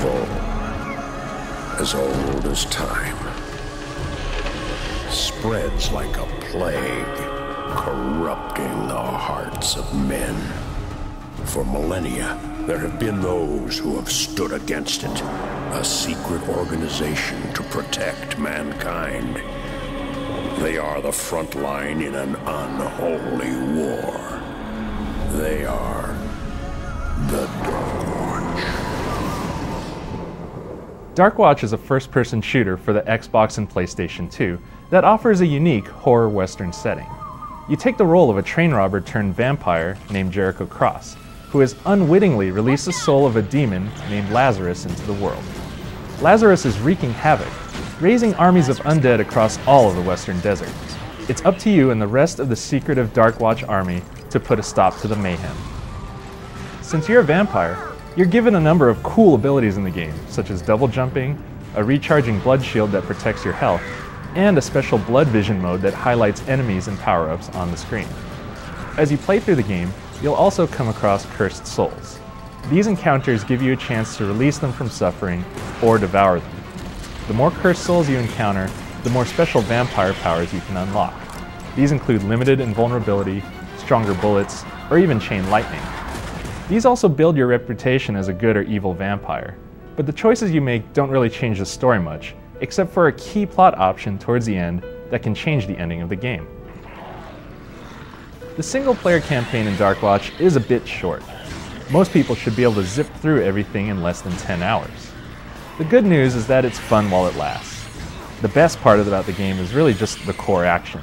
evil as old as time spreads like a plague, corrupting the hearts of men. For millennia, there have been those who have stood against it, a secret organization to protect mankind. They are the front line in an unholy war. They are the Darkwatch. Darkwatch is a first-person shooter for the Xbox and PlayStation 2 that offers a unique horror western setting. You take the role of a train robber turned vampire named Jericho Cross, who has unwittingly released the soul of a demon named Lazarus into the world. Lazarus is wreaking havoc, raising armies of undead across all of the western desert. It's up to you and the rest of the secretive Darkwatch army to put a stop to the mayhem. Since you're a vampire, you're given a number of cool abilities in the game, such as double jumping, a recharging blood shield that protects your health, and a special blood vision mode that highlights enemies and power-ups on the screen. As you play through the game, you'll also come across cursed souls. These encounters give you a chance to release them from suffering or devour them. The more cursed souls you encounter, the more special vampire powers you can unlock. These include limited invulnerability, stronger bullets, or even chain lightning. These also build your reputation as a good or evil vampire, but the choices you make don't really change the story much, except for a key plot option towards the end that can change the ending of the game. The single-player campaign in Darkwatch is a bit short. Most people should be able to zip through everything in less than 10 hours. The good news is that it's fun while it lasts. The best part about the game is really just the core action.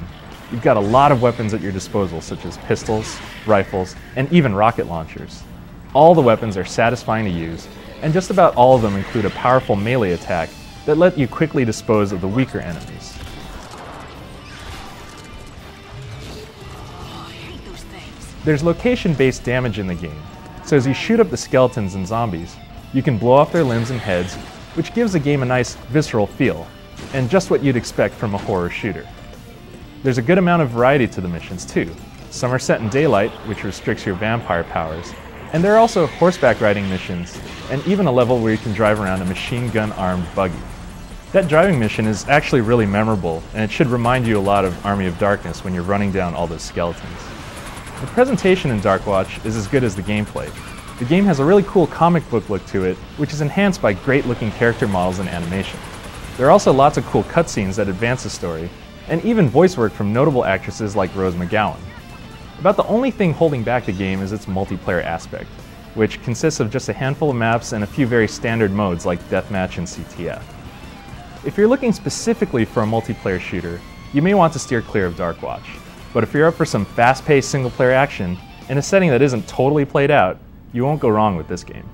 You've got a lot of weapons at your disposal, such as pistols, rifles, and even rocket launchers. All the weapons are satisfying to use, and just about all of them include a powerful melee attack that let you quickly dispose of the weaker enemies. There's location-based damage in the game, so as you shoot up the skeletons and zombies, you can blow off their limbs and heads, which gives the game a nice, visceral feel, and just what you'd expect from a horror shooter. There's a good amount of variety to the missions too. Some are set in daylight, which restricts your vampire powers, and there are also horseback riding missions, and even a level where you can drive around a machine gun-armed buggy. That driving mission is actually really memorable, and it should remind you a lot of Army of Darkness when you're running down all those skeletons. The presentation in Darkwatch is as good as the gameplay. The game has a really cool comic book look to it, which is enhanced by great-looking character models and animation. There are also lots of cool cutscenes that advance the story, and even voice work from notable actresses like Rose McGowan. About the only thing holding back the game is its multiplayer aspect, which consists of just a handful of maps and a few very standard modes like Deathmatch and CTF. If you're looking specifically for a multiplayer shooter, you may want to steer clear of Darkwatch. But if you're up for some fast-paced single-player action, in a setting that isn't totally played out, you won't go wrong with this game.